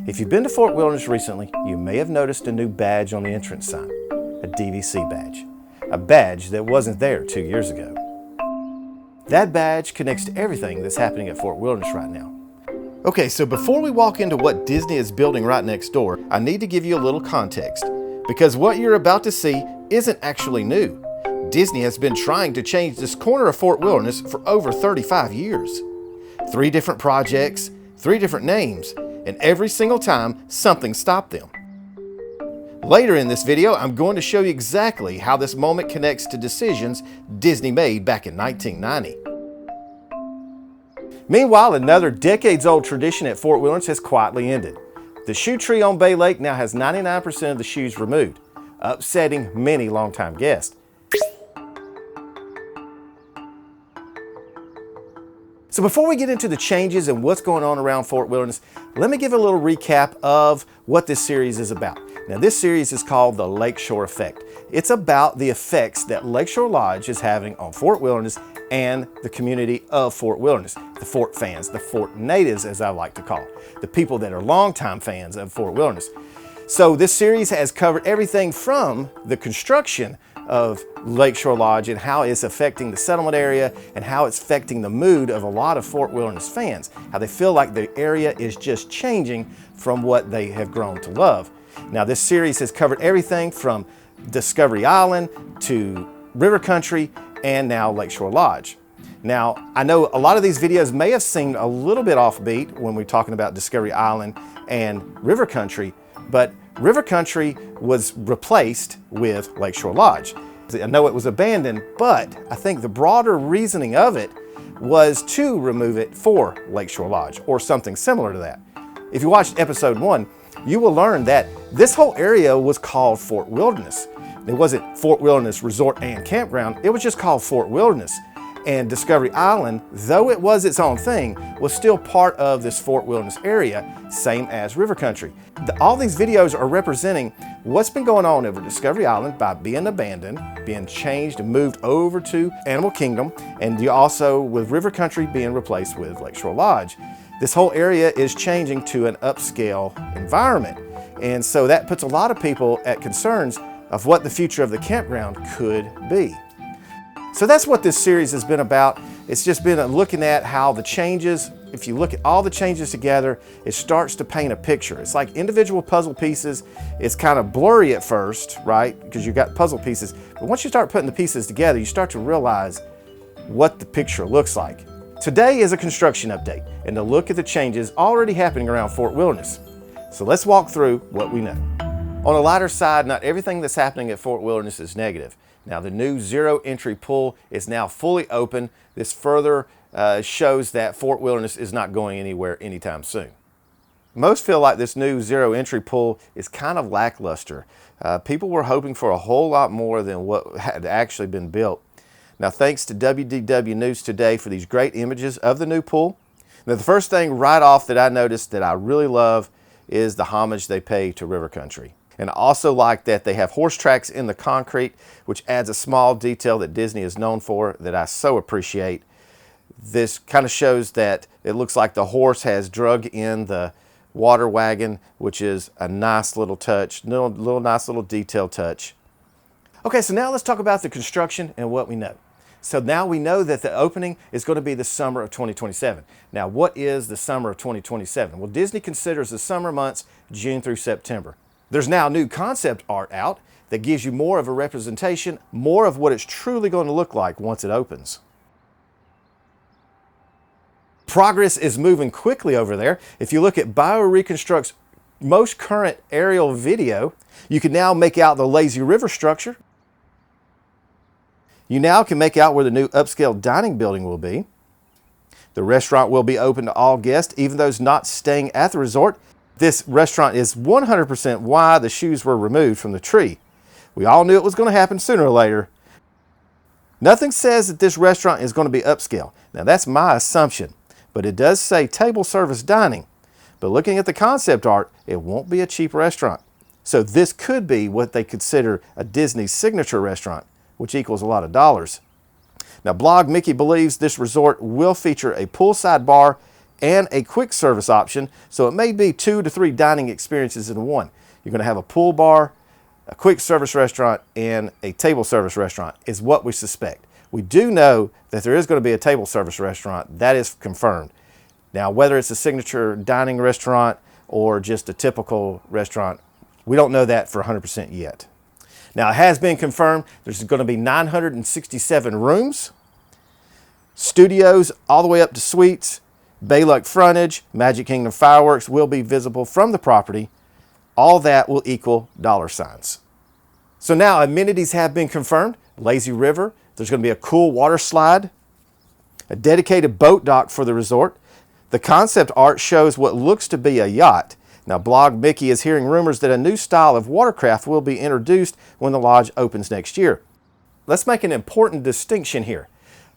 If you've been to Fort Wilderness recently, you may have noticed a new badge on the entrance sign, a DVC badge, a badge that wasn't there 2 years ago. That badge connects to everything that's happening at Fort Wilderness right now. Okay, so before we walk into what Disney is building right next door, I need to give you a little context, because what you're about to see isn't actually new. Disney has been trying to change this corner of Fort Wilderness for over 35 years. 3 different projects, 3 different names, and every single time something stopped them. Later in this video, I'm going to show you exactly how this moment connects to decisions Disney made back in 1990. Meanwhile, another decades-old tradition at Fort Wilderness has quietly ended. The shoe tree on Bay Lake now has 99% of the shoes removed, upsetting many longtime guests. So before we get into the changes and what's going on around Fort Wilderness, let me give a little recap of what this series is about. Now, this series is called the Lakeshore Effect. It's about the effects that Lakeshore Lodge is having on Fort Wilderness and the community of Fort Wilderness, the Fort fans, the Fort natives, as I like to call it, the people that are longtime fans of Fort Wilderness. So this series has covered everything from the construction of Lakeshore Lodge and how it's affecting the settlement area and how it's affecting the mood of a lot of Fort Wilderness fans, how they feel like the area is just changing from what they have grown to love. Now, this series has covered everything from Discovery Island to River Country and now Lakeshore Lodge. Now, I know a lot of these videos may have seemed a little bit offbeat when we're talking about Discovery Island and River Country, but River Country was replaced with Lakeshore Lodge. I know it was abandoned, but I think the broader reasoning of it was to remove it for Lakeshore Lodge or something similar to that. If you watched episode 1, you will learn that this whole area was called Fort Wilderness. It wasn't Fort Wilderness Resort and Campground, it was just called Fort Wilderness. And Discovery Island, though it was its own thing, was still part of this Fort Wilderness area, same as River Country. All these videos are representing what's been going on over Discovery Island by being abandoned, being changed and moved over to Animal Kingdom, and you also with River Country being replaced with Lakeshore Lodge. This whole area is changing to an upscale environment. And so that puts a lot of people at concerns of what the future of the campground could be. So that's what this series has been about. It's just been looking at how the changes, if you look at all the changes together, it starts to paint a picture. It's like individual puzzle pieces. It's kind of blurry at first, right? Because you've got puzzle pieces. But once you start putting the pieces together, you start to realize what the picture looks like. Today is a construction update and a look at the changes already happening around Fort Wilderness. So let's walk through what we know. On the lighter side, not everything that's happening at Fort Wilderness is negative. Now, the new zero entry pool is now fully open. This further shows that Fort Wilderness is not going anywhere anytime soon. Most feel like this new zero entry pool is kind of lackluster. People were hoping for a whole lot more than what had actually been built. Now, thanks to WDW News Today for these great images of the new pool. Now, the first thing right off that I noticed that I really love is the homage they pay to River Country. And I also like that they have horse tracks in the concrete, which adds a small detail that Disney is known for that I so appreciate. This kind of shows that it looks like the horse has drug in the water wagon, which is a nice little touch, nice little detail touch. Okay, so now let's talk about the construction and what we know. So now we know that the opening is going to be the summer of 2027. Now, what is the summer of 2027? Well, Disney considers the summer months June through September. There's now new concept art out that gives you more of a representation, more of what it's truly going to look like once it opens. Progress is moving quickly over there. If you look at BioReconstruct's most current aerial video, you can now make out the lazy river structure. You now can make out where the new upscale dining building will be. The restaurant will be open to all guests, even those not staying at the resort. This restaurant is 100% why the shoes were removed from the tree. We all knew it was going to happen sooner or later. Nothing says that this restaurant is going to be upscale. Now, that's my assumption, but it does say table service dining. But looking at the concept art, it won't be a cheap restaurant. So this could be what they consider a Disney signature restaurant, which equals a lot of dollars. Now, Blog Mickey believes this resort will feature a poolside bar and a quick service option, so it may be 2 to 3 dining experiences in one. You're going to have a pool bar, a quick service restaurant, and a table service restaurant is what we suspect. We do know that there is going to be a table service restaurant. That is confirmed. Now, whether it's a signature dining restaurant or just a typical restaurant, we don't know that for 100% yet. Now, it has been confirmed there's going to be 967 rooms, studios all the way up to suites, Bayluck frontage, Magic Kingdom fireworks will be visible from the property. All that will equal dollar signs. So now amenities have been confirmed. Lazy river, there's going to be a cool water slide, a dedicated boat dock for the resort. The concept art shows what looks to be a yacht. Now, Blog Mickey is hearing rumors that a new style of watercraft will be introduced when the lodge opens next year. Let's make an important distinction here.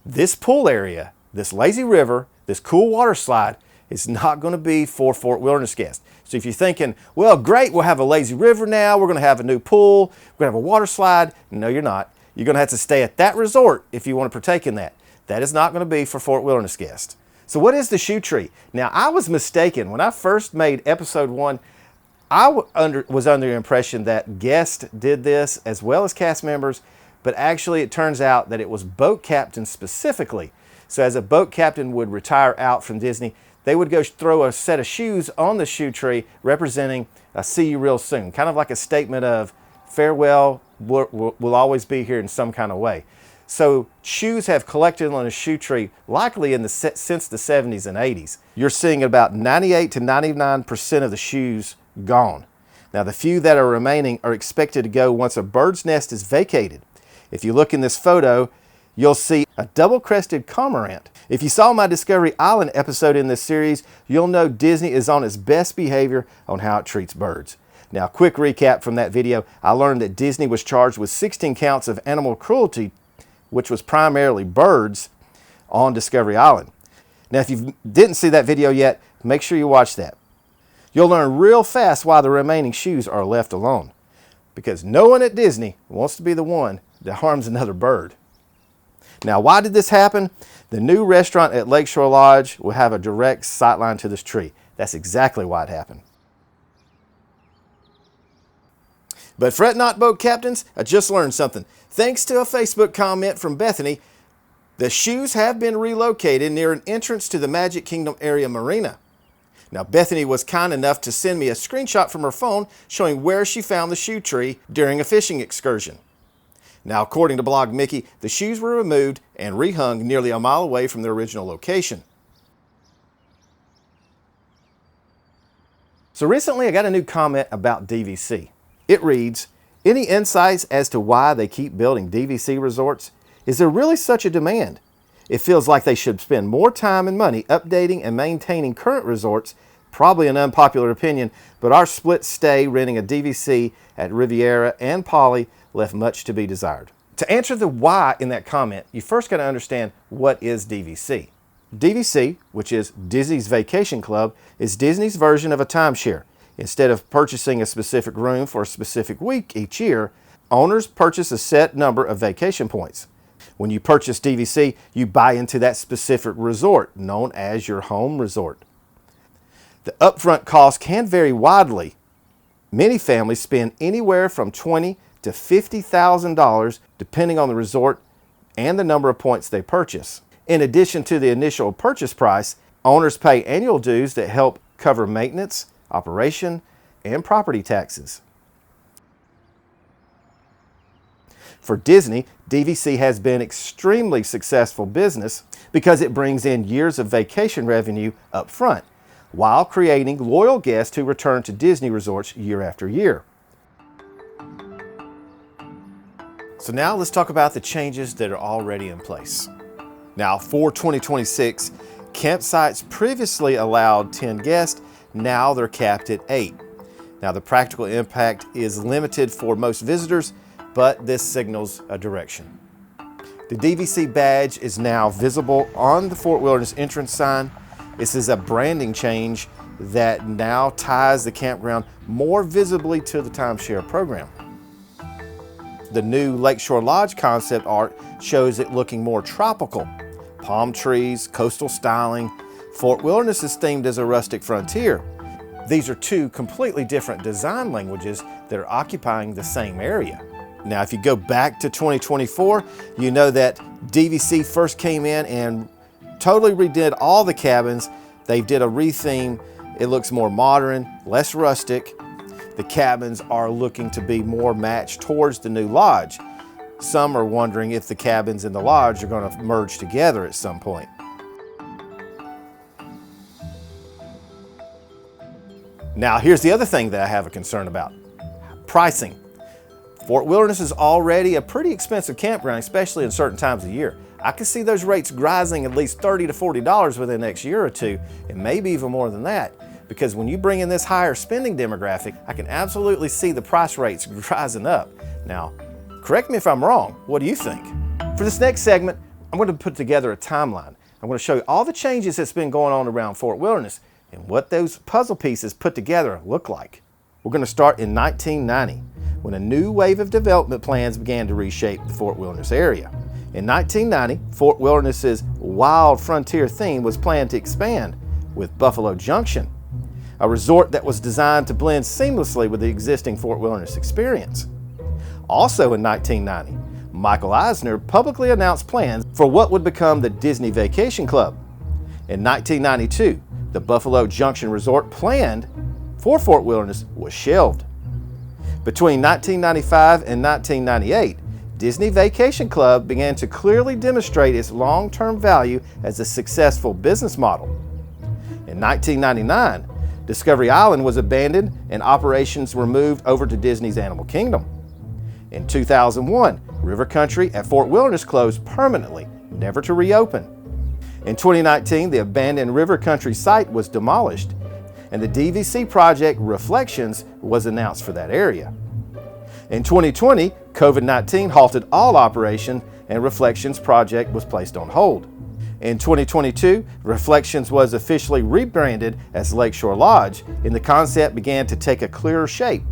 This pool area, this lazy river, this cool water slide is not going to be for Fort Wilderness guests. So if you're thinking, well, great, we'll have a lazy river now, we're going to have a new pool, we're going to have a water slide. No, you're not. You're going to have to stay at that resort if you want to partake in that. That is not going to be for Fort Wilderness guests. So what is the shoe tree? Now, I was mistaken. When I first made episode 1, I was under the impression that guests did this as well as cast members, but actually it turns out that it was boat captains specifically. So as a boat captain would retire out from Disney, they would go throw a set of shoes on the shoe tree representing a see you real soon, kind of like a statement of farewell, we'll always be here in some kind of way. So shoes have collected on a shoe tree likely since the 70s and 80s. You're seeing about 98 to 99% of the shoes gone. Now the few that are remaining are expected to go once a bird's nest is vacated. If you look in this photo, you'll see a double-crested cormorant. If you saw my Discovery Island episode in this series, you'll know Disney is on its best behavior on how it treats birds. Now, quick recap from that video, I learned that Disney was charged with 16 counts of animal cruelty, which was primarily birds, on Discovery Island. Now, if you didn't see that video yet, make sure you watch that. You'll learn real fast why the remaining shoes are left alone, because no one at Disney wants to be the one that harms another bird. Now, why did this happen? The new restaurant at Lakeshore Lodge will have a direct sightline to this tree. That's exactly why it happened. But fret not, boat captains, I just learned something. Thanks to a Facebook comment from Bethany, the shoes have been relocated near an entrance to the Magic Kingdom area marina. Now, Bethany was kind enough to send me a screenshot from her phone showing where she found the shoe tree during a fishing excursion. Now, according to Blog Mickey, the shoes were removed and rehung nearly a mile away from their original location. So recently I got a new comment about DVC. It reads, any insights as to why they keep building DVC resorts? Is there really such a demand? It feels like they should spend more time and money updating and maintaining current resorts. Probably an unpopular opinion, but our split stay renting a DVC at Riviera and Poly left much to be desired. To answer the why in that comment, you first got to understand what is DVC. DVC, which is Disney's Vacation Club, is Disney's version of a timeshare. Instead of purchasing a specific room for a specific week each year, owners purchase a set number of vacation points. When you purchase DVC, you buy into that specific resort, known as your home resort. The upfront cost can vary widely. Many families spend anywhere from $20,000 to $50,000 depending on the resort and the number of points they purchase. In addition to the initial purchase price, owners pay annual dues that help cover maintenance, operation, and property taxes. For Disney, DVC has been extremely successful business because it brings in years of vacation revenue up front, while creating loyal guests who return to Disney resorts year after year. So now let's talk about the changes that are already in place. Now for 2026, campsites previously allowed 10 guests, now they're capped at 8. Now the practical impact is limited for most visitors, but this signals a direction. The DVC badge is now visible on the Fort Wilderness entrance sign. This is a branding change that now ties the campground more visibly to the timeshare program. The new Lakeshore Lodge concept art shows it looking more tropical. Palm trees, coastal styling, Fort Wilderness is themed as a rustic frontier. These are two completely different design languages that are occupying the same area. Now, if you go back to 2024, you know that DVC first came in and totally redid all the cabins. They did a retheme. It looks more modern, less rustic. The cabins are looking to be more matched towards the new lodge. Some are wondering if the cabins and the lodge are going to merge together at some point. Now, here's the other thing that I have a concern about: pricing. Fort Wilderness is already a pretty expensive campground, especially in certain times of year. I can see those rates rising at least $30 to $40 within the next year or two, and maybe even more than that, because when you bring in this higher spending demographic, I can absolutely see the price rates rising up. Now, correct me if I'm wrong. What do you think? For this next segment, I'm going to put together a timeline. I'm going to show you all the changes that's been going on around Fort Wilderness and what those puzzle pieces put together look like. We're going to start in 1990, when a new wave of development plans began to reshape the Fort Wilderness area. In 1990, Fort Wilderness's wild frontier theme was planned to expand with Buffalo Junction, a resort that was designed to blend seamlessly with the existing Fort Wilderness experience. Also in 1990, Michael Eisner publicly announced plans for what would become the Disney Vacation Club. In 1992, the Buffalo Junction Resort planned for Fort Wilderness was shelved. Between 1995 and 1998, Disney Vacation Club began to clearly demonstrate its long-term value as a successful business model. In 1999, Discovery Island was abandoned and operations were moved over to Disney's Animal Kingdom. In 2001, River Country at Fort Wilderness closed permanently, never to reopen. In 2019, the abandoned River Country site was demolished, and the DVC project Reflections was announced for that area. In 2020, COVID-19 halted all operation and Reflections project was placed on hold. In 2022, Reflections was officially rebranded as Lakeshore Lodge, and the concept began to take a clearer shape.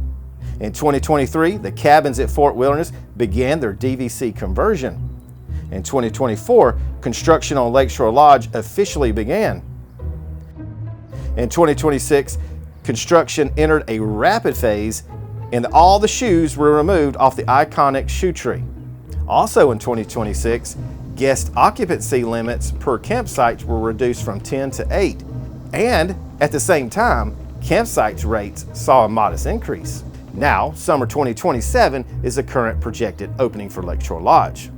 In 2023, the cabins at Fort Wilderness began their DVC conversion. In 2024, construction on Lakeshore Lodge officially began. In 2026, construction entered a rapid phase and all the shoes were removed off the iconic shoe tree. Also in 2026, guest occupancy limits per campsite were reduced from 10 to 8. And at the same time, campsite rates saw a modest increase. Now, summer 2027 is the current projected opening for Lakeshore Lodge.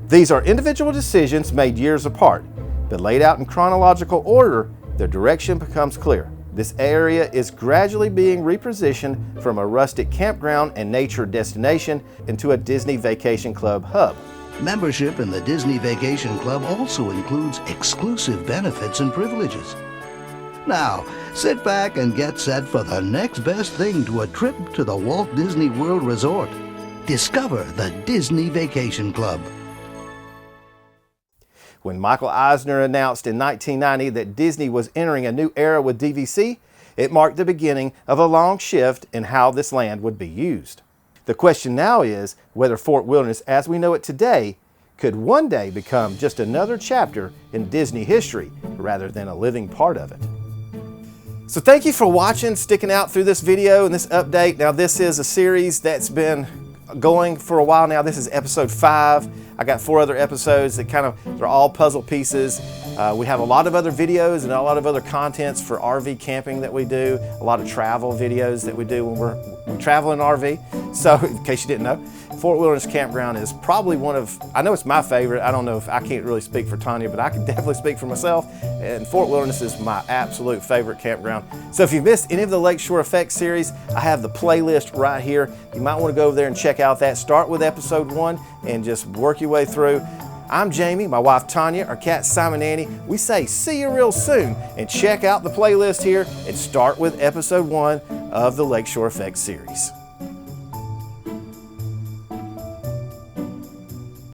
These are individual decisions made years apart, but laid out in chronological order, their direction becomes clear. This area is gradually being repositioned from a rustic campground and nature destination into a Disney Vacation Club hub. Membership in the Disney Vacation Club also includes exclusive benefits and privileges. Now, sit back and get set for the next best thing to a trip to the Walt Disney World Resort. Discover the Disney Vacation Club. When Michael Eisner announced in 1990 that Disney was entering a new era with DVC, it marked the beginning of a long shift in how this land would be used. The question now is whether Fort Wilderness as we know it today could one day become just another chapter in Disney history rather than a living part of it. So thank you for watching, sticking out through this video and this update. Now this is a series that's been going for a while now. This is episode 5. I got 4 other episodes that they're all puzzle pieces. We have a lot of other videos and a lot of other contents for RV camping that we do, a lot of travel videos that we do when we travel in RV. So in case you didn't know, Fort Wilderness Campground is probably one of, I know it's my favorite. I don't know if I can't really speak for Tanya, but I can definitely speak for myself. And Fort Wilderness is my absolute favorite campground. So if you've missed any of the Lakeshore Effect series, I have the playlist right here. You might want to go over there and check out that. Start with episode 1 and just work your way through. I'm Jamie, my wife Tanya, our cat Simon Annie. We say see you real soon, and check out the playlist here and start with episode 1 of the Lakeshore Effect series.